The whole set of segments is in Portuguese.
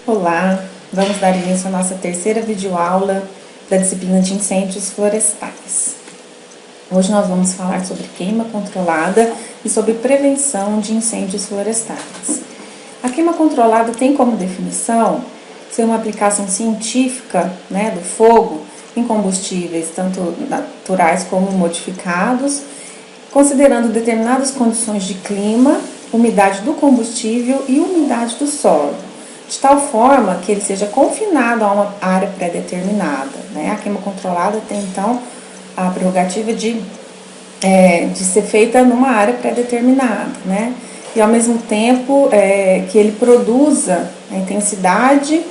Olá, vamos dar início à nossa terceira videoaula da disciplina de incêndios florestais. Hoje nós vamos falar sobre queima controlada e sobre prevenção de incêndios florestais. A queima controlada tem como definição ser uma aplicação científica, do fogo em combustíveis tanto naturais como modificados, considerando determinadas condições de clima, umidade do combustível e umidade do solo, de tal forma que ele seja confinado a uma área pré-determinada. A queima controlada tem, então, a prerrogativa de ser feita numa área pré-determinada, e ao mesmo tempo que ele produza a intensidade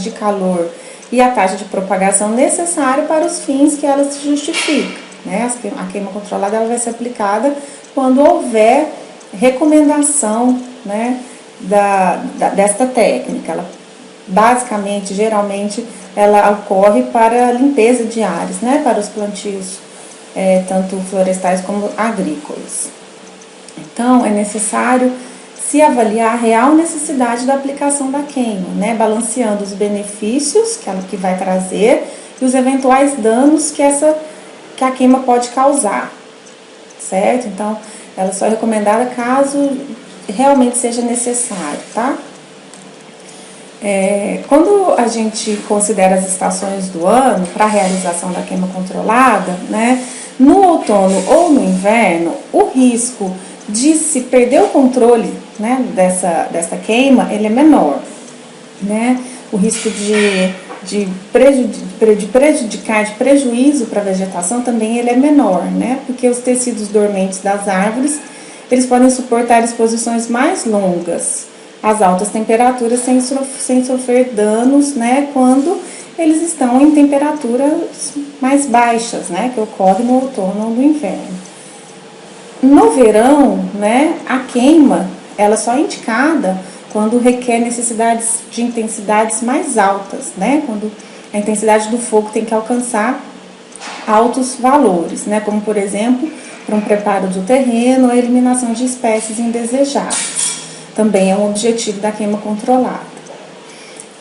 de calor e a taxa de propagação necessária para os fins que ela se justifica. A queima controlada ela vai ser aplicada quando houver recomendação desta técnica. Ela, basicamente, geralmente, ela ocorre para limpeza de áreas, para os plantios, tanto florestais como agrícolas. Então, é necessário se avaliar a real necessidade da aplicação da queima, balanceando os benefícios que vai trazer e os eventuais danos que a queima pode causar, certo? Então, ela só é recomendada caso realmente seja necessário, tá? Quando a gente considera as estações do ano para a realização da queima controlada, no outono ou no inverno, o risco de se perder o controle, dessa queima, ele é menor, O risco de prejudicar, de prejuízo para a vegetação também ele é menor, Porque os tecidos dormentes das árvores, eles podem suportar exposições mais longas às altas temperaturas sem sofrer danos, quando eles estão em temperaturas mais baixas, que ocorre no outono ou no inverno. No verão, a queima, ela só é indicada quando requer necessidades de intensidades mais altas, quando a intensidade do fogo tem que alcançar altos valores, como por exemplo, para um preparo do terreno ou a eliminação de espécies indesejáveis. Também é um objetivo da queima controlada.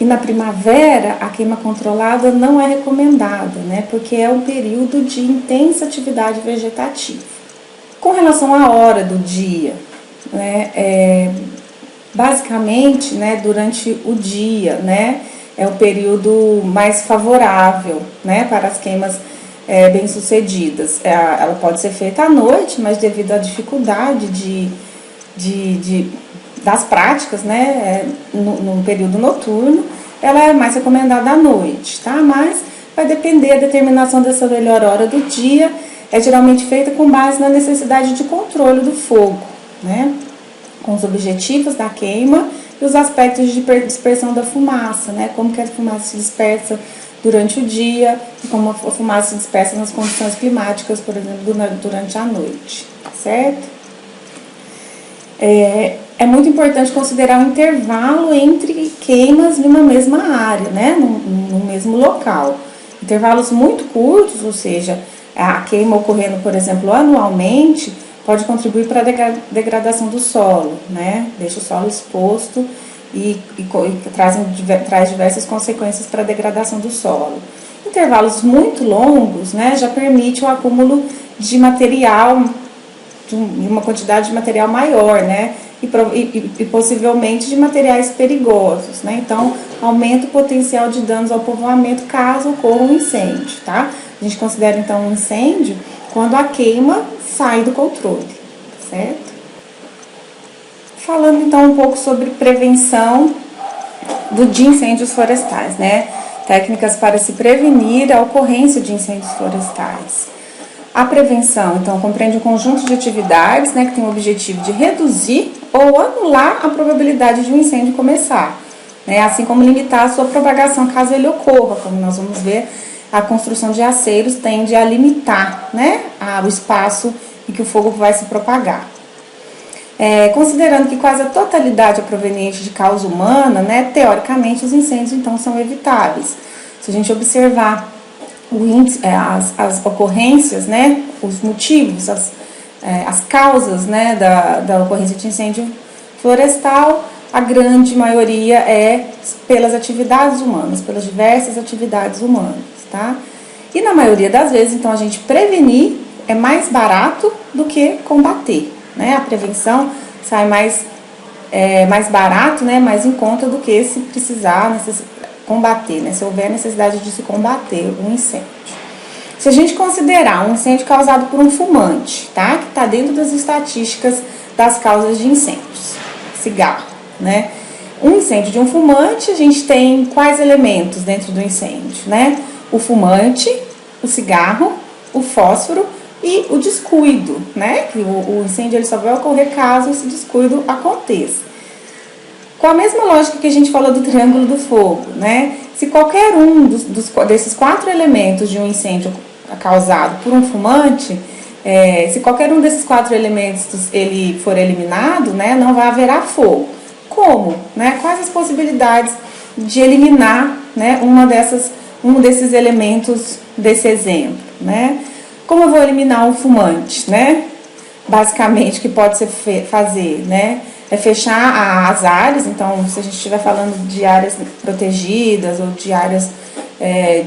E na primavera, a queima controlada não é recomendada, porque é um período de intensa atividade vegetativa. Com relação à hora do dia, basicamente, durante o dia, é o período mais favorável, para as queimas bem-sucedidas. Ela pode ser feita à noite, mas devido à dificuldade das práticas, no período noturno, ela é mais recomendada à noite, tá? Mas vai depender, a determinação dessa melhor hora do dia é geralmente feita com base na necessidade de controle do fogo, com os objetivos da queima e os aspectos de dispersão da fumaça, como que a fumaça se dispersa durante o dia e como a fumaça se dispersa nas condições climáticas, por exemplo, durante a noite, certo? É muito importante considerar o intervalo entre queimas numa mesma área, no mesmo local. Intervalos muito curtos, ou seja, a queima ocorrendo, por exemplo, anualmente, pode contribuir para a degradação do solo, Deixa o solo exposto e traz diversas consequências para a degradação do solo. Intervalos muito longos, já permite o acúmulo de material, de uma quantidade de material maior, e possivelmente de materiais perigosos, Então, aumenta o potencial de danos ao povoamento caso ocorra um incêndio, tá? A gente considera, então, um incêndio quando a queima sai do controle, certo? Falando, então, um pouco sobre prevenção de incêndios florestais, Técnicas para se prevenir a ocorrência de incêndios florestais. A prevenção, então, compreende um conjunto de atividades, que tem o objetivo de reduzir ou anular a probabilidade de um incêndio começar, assim como limitar a sua propagação caso ele ocorra, como nós vamos ver. A construção de aceiros tende a limitar, o espaço em que o fogo vai se propagar. Considerando que quase a totalidade é proveniente de causa humana, teoricamente os incêndios então são evitáveis. Se a gente observar o índice, as ocorrências, os motivos, as causas da ocorrência de incêndio florestal, a grande maioria é pelas atividades humanas, pelas diversas atividades humanas, tá? E na maioria das vezes, então, a gente prevenir é mais barato do que combater, né? A prevenção sai mais barato, né? Mais em conta do que se precisar combater, né? Se houver necessidade de se combater um incêndio. Se a gente considerar um incêndio causado por um fumante, tá? Que está dentro das estatísticas das causas de incêndios, cigarro, né? Um incêndio de um fumante, a gente tem quais elementos dentro do incêndio, né? O fumante, o cigarro, o fósforo e o descuido, né? Que o incêndio ele só vai ocorrer caso esse descuido aconteça. Com a mesma lógica que a gente falou do triângulo do fogo, né? Se qualquer um desses 4 elementos de um incêndio causado por um fumante, se qualquer um desses 4 elementos ele for eliminado, né, não vai haverá fogo. Como? Né? Quais as possibilidades de eliminar, né, um desses elementos desse exemplo, né? Como eu vou eliminar um fumante, né? Basicamente, o que pode ser fazer, né? É fechar as áreas. Então, se a gente estiver falando de áreas protegidas ou de áreas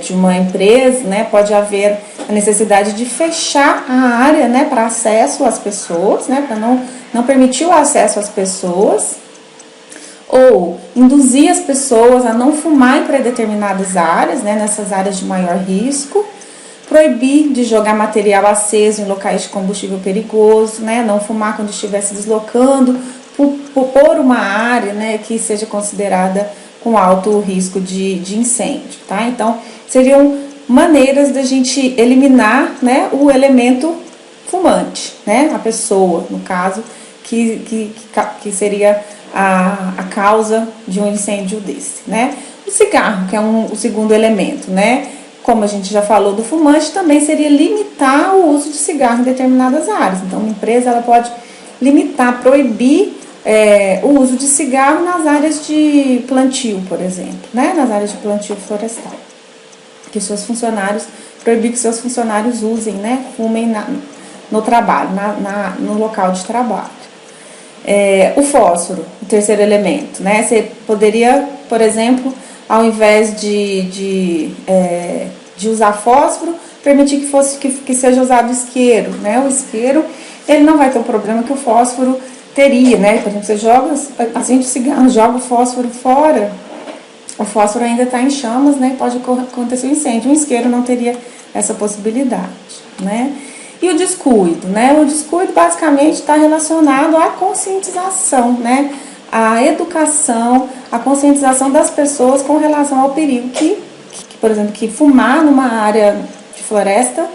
de uma empresa, né? Pode haver a necessidade de fechar a área, né? Para acesso às pessoas, né? Para não permitir o acesso às pessoas. Ou induzir as pessoas a não fumar em pré-determinadas áreas, né, nessas áreas de maior risco. Proibir de jogar material aceso em locais de combustível perigoso, né, não fumar quando estiver se deslocando por uma área, né, que seja considerada com alto risco de incêndio. Tá? Então, seriam maneiras da gente eliminar, né, o elemento fumante, né, a pessoa, no caso, que seria a causa de um incêndio desse, né? O cigarro, que é o segundo elemento, né? Como a gente já falou do fumante, também seria limitar o uso de cigarro em determinadas áreas. Então, uma empresa ela pode limitar, proibir o uso de cigarro nas áreas de plantio, por exemplo, né? Nas áreas de plantio florestal. Que seus funcionários, proibir que seus funcionários usem, né? Fumem no trabalho, no local de trabalho. O fósforo, o terceiro elemento, né? Você poderia, por exemplo, ao invés de usar fósforo, permitir que seja usado isqueiro, né? O isqueiro, ele não vai ter o problema que o fósforo teria, né? Por exemplo, você joga, acende o cigarro, joga o fósforo fora, o fósforo ainda está em chamas, né? Pode acontecer um incêndio. O isqueiro não teria essa possibilidade, né? E o descuido, né? O descuido basicamente está relacionado à conscientização, né? A educação, a conscientização das pessoas com relação ao perigo por exemplo, que fumar numa área de floresta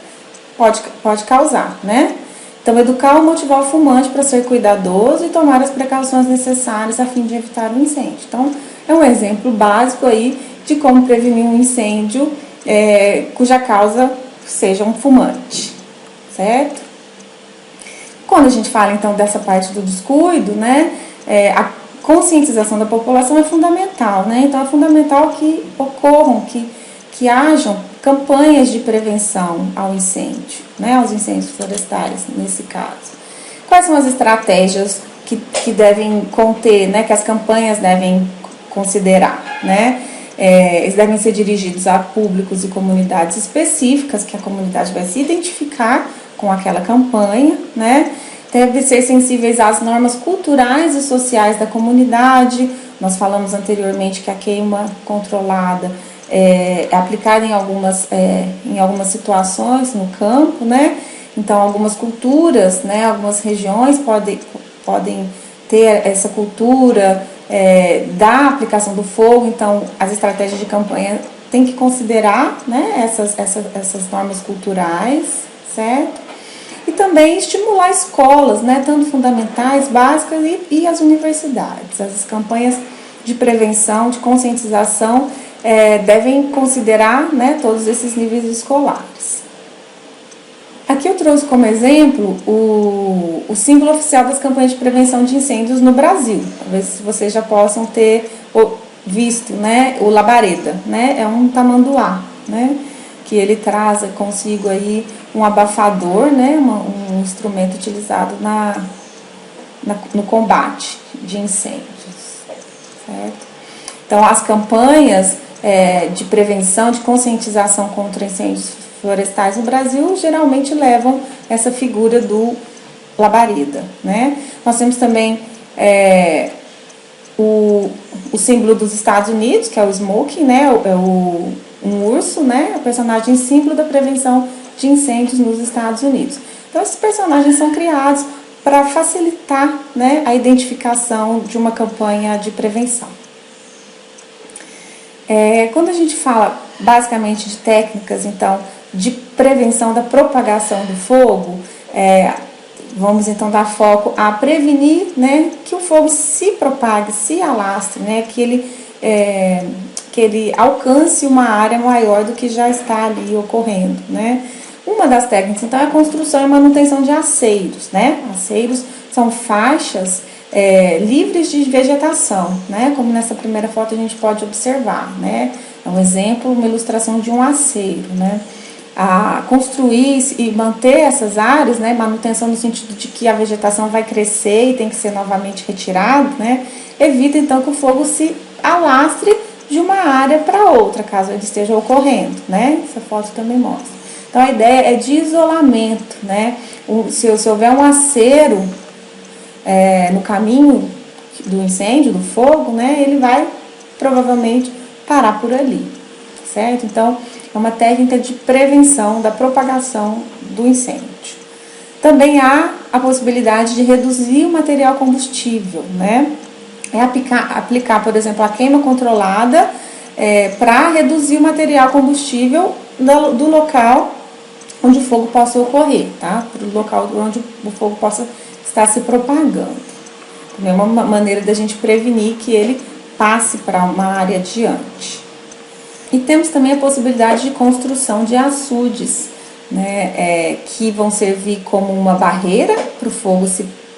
pode causar, né? Então, educar ou motivar o fumante para ser cuidadoso e tomar as precauções necessárias a fim de evitar o incêndio. Então, é um exemplo básico aí de como prevenir um incêndio cuja causa seja um fumante. Certo? Quando a gente fala, então, dessa parte do descuido, né, a conscientização da população é fundamental, né? Então, é fundamental que ocorram, que hajam campanhas de prevenção ao incêndio, né, aos incêndios florestais, nesse caso. Quais são as estratégias que devem conter, né, que as campanhas devem considerar, né? Eles devem ser dirigidos a públicos e comunidades específicas, que a comunidade vai se identificar com aquela campanha, né? Deve ser sensíveis às normas culturais e sociais da comunidade. Nós falamos anteriormente que a queima controlada é aplicada em algumas situações no campo, né? Então, algumas culturas, né, algumas regiões podem ter essa cultura da aplicação do fogo. Então, as estratégias de campanha têm que considerar, né, essas normas culturais, certo? E também estimular escolas, né, tanto fundamentais, básicas e as universidades. As campanhas de prevenção, de conscientização devem considerar, né, todos esses níveis escolares. Aqui eu trouxe como exemplo o símbolo oficial das campanhas de prevenção de incêndios no Brasil. Talvez vocês já possam ter visto, né, o labareda, né, é um tamanduá, né, que ele traz consigo aí um abafador, né, um instrumento utilizado no combate de incêndios. certo? Então, as campanhas de prevenção, de conscientização contra incêndios florestais no Brasil geralmente levam essa figura do labareda, né? Nós temos também o símbolo dos Estados Unidos, que é o smoking, né? Um urso, né? O personagem símbolo da prevenção de incêndios nos Estados Unidos. Então, esses personagens são criados para facilitar, né, a identificação de uma campanha de prevenção. Quando a gente fala basicamente de técnicas, então, de prevenção da propagação do fogo, vamos então dar foco a prevenir, né, que o fogo se propague, se alastre, né, que ele alcance uma área maior do que já está ali ocorrendo, né. Uma das técnicas, então, é a construção e manutenção de aceiros, né. Aceiros são faixas livres de vegetação, né, como nessa primeira foto a gente pode observar, né. É um exemplo, uma ilustração de um aceiro, né. A construir e manter essas áreas, né, manutenção no sentido de que a vegetação vai crescer e tem que ser novamente retirada, né, evita então que o fogo se alastre de uma área para outra, caso ele esteja ocorrendo, né, essa foto também mostra. Então a ideia é de isolamento, né, se houver um aceiro no caminho do incêndio, do fogo, né, ele vai provavelmente parar por ali, certo? Então, é uma técnica de prevenção da propagação do incêndio. Também há a possibilidade de reduzir o material combustível, né? Aplicar, por exemplo, a queima controlada para reduzir o material combustível do local onde o fogo possa ocorrer, tá? Para o local onde o fogo possa estar se propagando. Também é uma maneira da gente prevenir que ele passe para uma área adiante. E temos também a possibilidade de construção de açudes, né, que vão servir como uma barreira para o fogo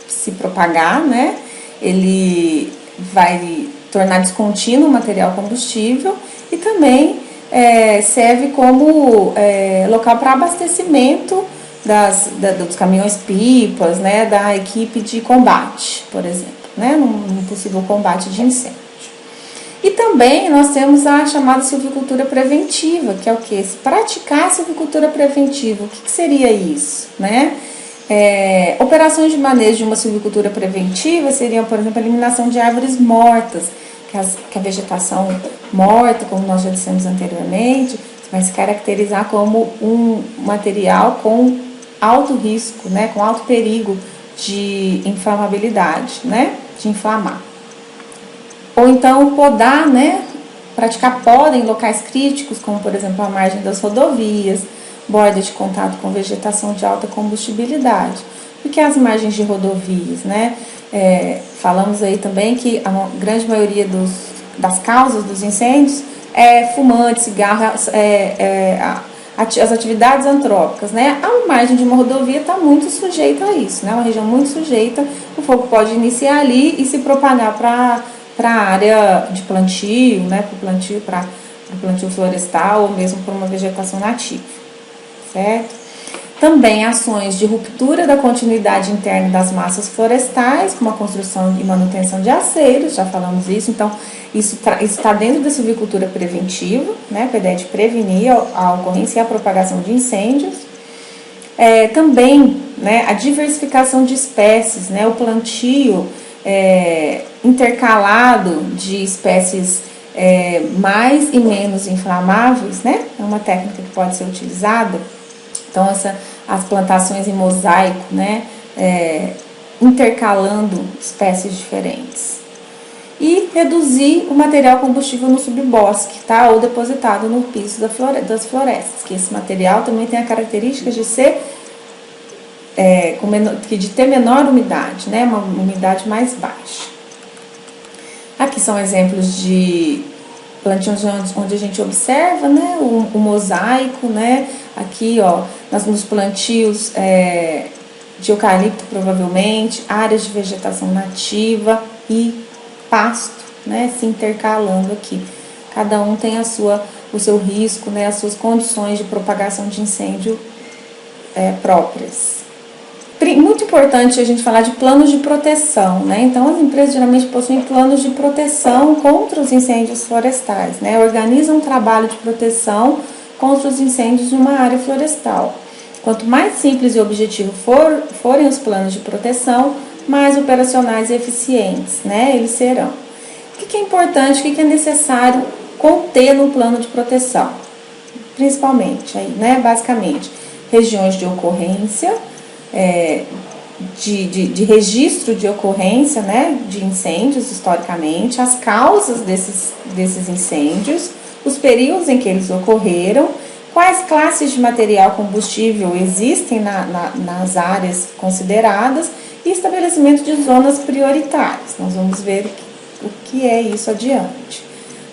se propagar, né? Ele vai tornar descontínuo o material combustível e também serve como local para abastecimento dos caminhões-pipas, né, da equipe de combate, por exemplo, né, num possível combate de incêndio. E também nós temos a chamada silvicultura preventiva, que é o quê? Se praticar a silvicultura preventiva, o que seria isso, né? Operações de manejo de uma silvicultura preventiva seriam, por exemplo, a eliminação de árvores mortas, que a vegetação morta, como nós já dissemos anteriormente, vai se caracterizar como um material com alto risco, né, com alto perigo de inflamabilidade, né, de inflamar. Ou então podar, né, praticar poda em locais críticos, como por exemplo a margem das rodovias, borda de contato com vegetação de alta combustibilidade. O que é as margens de rodovias, né? Falamos aí também que a grande maioria das causas dos incêndios é fumante, cigarro, as atividades antrópicas, né? A margem de uma rodovia está muito sujeita a isso, né? Uma região muito sujeita, o fogo pode iniciar ali e se propagar para a área de plantio, né? Para o plantio florestal ou mesmo para uma vegetação nativa, certo? Também ações de ruptura da continuidade interna das massas florestais, como a construção e manutenção de aceiros, já falamos isso, então isso está dentro da silvicultura preventiva, né, com a ideia de prevenir a ocorrência e a propagação de incêndios. Também, né, a diversificação de espécies, né, o plantio intercalado de espécies mais e menos inflamáveis, né, é uma técnica que pode ser utilizada. Então, as plantações em mosaico, né, intercalando espécies diferentes. E reduzir o material combustível no subbosque, tá, ou depositado no piso das florestas, que esse material também tem a característica de ser, de ter menor umidade, né, uma umidade mais baixa. Aqui são exemplos de plantios onde a gente observa, né, o mosaico, né, aqui, ó, nos plantios de eucalipto, provavelmente, áreas de vegetação nativa e pasto, né, se intercalando aqui. Cada um tem o seu risco, né, as suas condições de propagação de incêndio próprias. Muito importante a gente falar de planos de proteção, né? Então, as empresas geralmente possuem planos de proteção contra os incêndios florestais, né? Organizam um trabalho de proteção contra os incêndios de uma área florestal. Quanto mais simples e objetivo forem os planos de proteção, mais operacionais e eficientes, né, eles serão. O que é importante, o que é necessário conter no plano de proteção? Principalmente, aí, né, basicamente, regiões de ocorrência, de registro de ocorrência, né, de incêndios historicamente, as causas desses incêndios, os períodos em que eles ocorreram, quais classes de material combustível existem nas áreas consideradas e estabelecimento de zonas prioritárias. Nós vamos ver o que é isso adiante.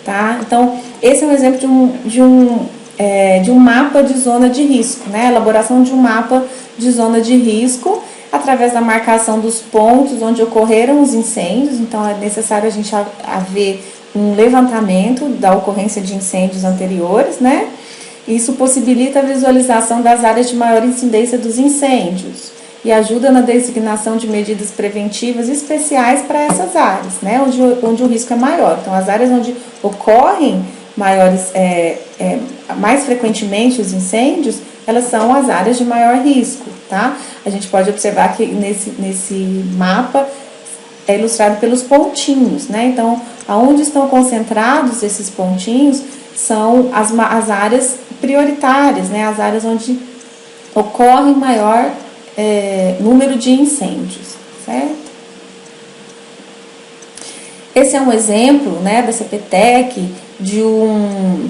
Tá? Então, esse é um exemplo de um mapa de zona de risco, né? Elaboração de um mapa de zona de risco através da marcação dos pontos onde ocorreram os incêndios. Então, é necessário a gente haver um levantamento da ocorrência de incêndios anteriores, né? Isso possibilita a visualização das áreas de maior incidência dos incêndios e ajuda na designação de medidas preventivas especiais para essas áreas, né, onde o risco é maior. Então, as áreas onde ocorrem mais frequentemente os incêndios, elas são as áreas de maior risco, tá? A gente pode observar que nesse mapa é ilustrado pelos pontinhos, né? Então, aonde estão concentrados esses pontinhos são as áreas prioritárias, né? As áreas onde ocorre maior número de incêndios, certo? Esse é um exemplo, né, da CPTEC de um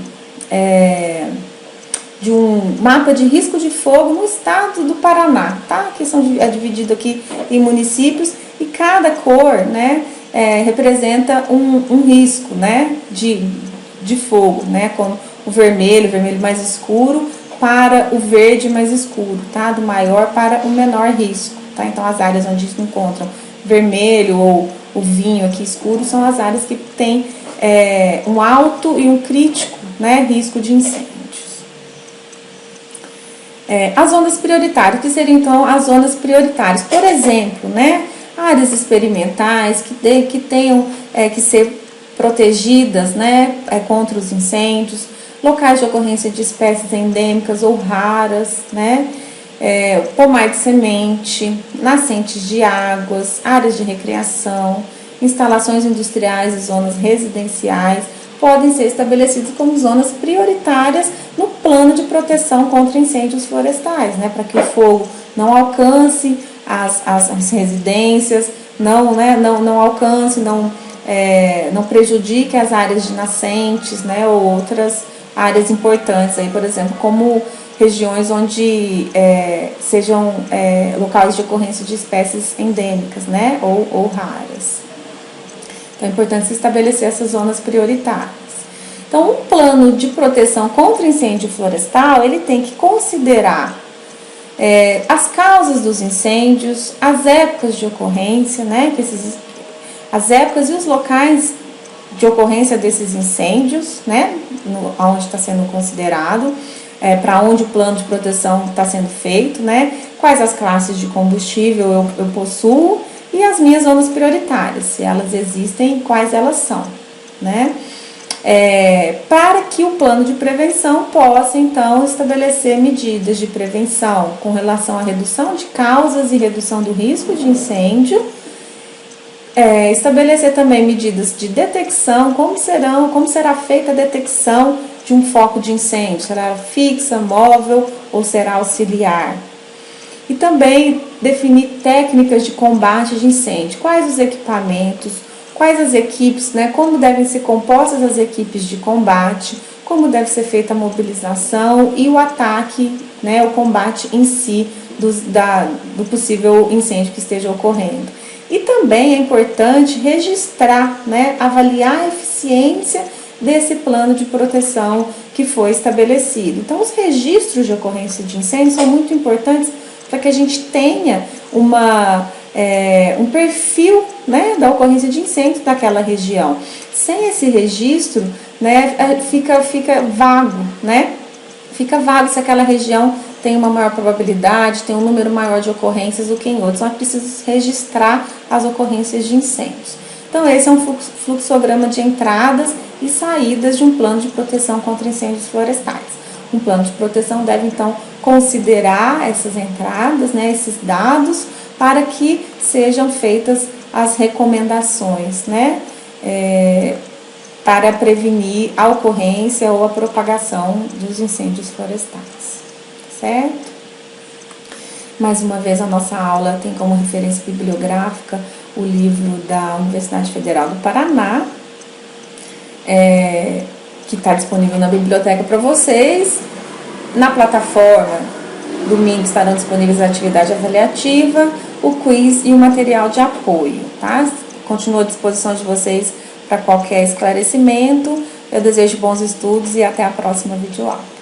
mapa de risco de fogo no estado do Paraná, tá? Que é dividido aqui em municípios e cada cor, né, representa um risco, né, de fogo, né, como o vermelho mais escuro para o verde mais escuro, tá? Do maior para o menor risco, tá? Então, as áreas onde se encontram vermelho ou o vinho aqui escuro são as áreas que têm um alto e um crítico, né, risco de incêndios. As zonas prioritárias, que seriam então as zonas prioritárias, por exemplo, né, áreas experimentais que tenham que ser protegidas, né, contra os incêndios, locais de ocorrência de espécies endêmicas ou raras, né, pomar de semente, nascentes de águas, áreas de recreação, instalações industriais e zonas residenciais podem ser estabelecidas como zonas prioritárias no plano de proteção contra incêndios florestais, né, para que o fogo não alcance as residências, não alcance, não prejudique as áreas de nascentes, né, ou outras áreas importantes, aí, por exemplo, como regiões onde sejam locais de ocorrência de espécies endêmicas, né, ou raras. Então, é importante se estabelecer essas zonas prioritárias. Então, um plano de proteção contra incêndio florestal, ele tem que considerar as causas dos incêndios, as épocas de ocorrência, né, as épocas e os locais de ocorrência desses incêndios, né, onde está sendo considerado, para onde o plano de proteção está sendo feito, né, quais as classes de combustível eu possuo e as minhas zonas prioritárias, se elas existem, quais elas são, né, para que o plano de prevenção possa, então, estabelecer medidas de prevenção com relação à redução de causas e redução do risco de incêndio, estabelecer também medidas de detecção, como será feita a detecção de um foco de incêndio, será fixa, móvel ou será auxiliar. E também definir técnicas de combate de incêndio, quais os equipamentos, quais as equipes, né, como devem ser compostas as equipes de combate, como deve ser feita a mobilização e o ataque, né, o combate em si do possível incêndio que esteja ocorrendo. E também é importante registrar, né, avaliar a eficiência desse plano de proteção que foi estabelecido. Então, os registros de ocorrência de incêndio são muito importantes para que a gente tenha um perfil, né, da ocorrência de incêndio daquela região. Sem esse registro, né, fica vago, né? Fica vago se aquela região tem uma maior probabilidade, tem um número maior de ocorrências do que em outros. Então, é preciso registrar as ocorrências de incêndios. Então, esse é um fluxograma de entradas e saídas de um plano de proteção contra incêndios florestais. Um plano de proteção deve, então, considerar essas entradas, né, esses dados, para que sejam feitas as recomendações, né, para prevenir a ocorrência ou a propagação dos incêndios florestais, certo? Mais uma vez, a nossa aula tem como referência bibliográfica o livro da Universidade Federal do Paraná, que está disponível na biblioteca para vocês. Na plataforma, domingo, estarão disponíveis a atividade avaliativa, o quiz e o material de apoio, tá? Continuo à disposição de vocês para qualquer esclarecimento. Eu desejo bons estudos e até a próxima videoaula.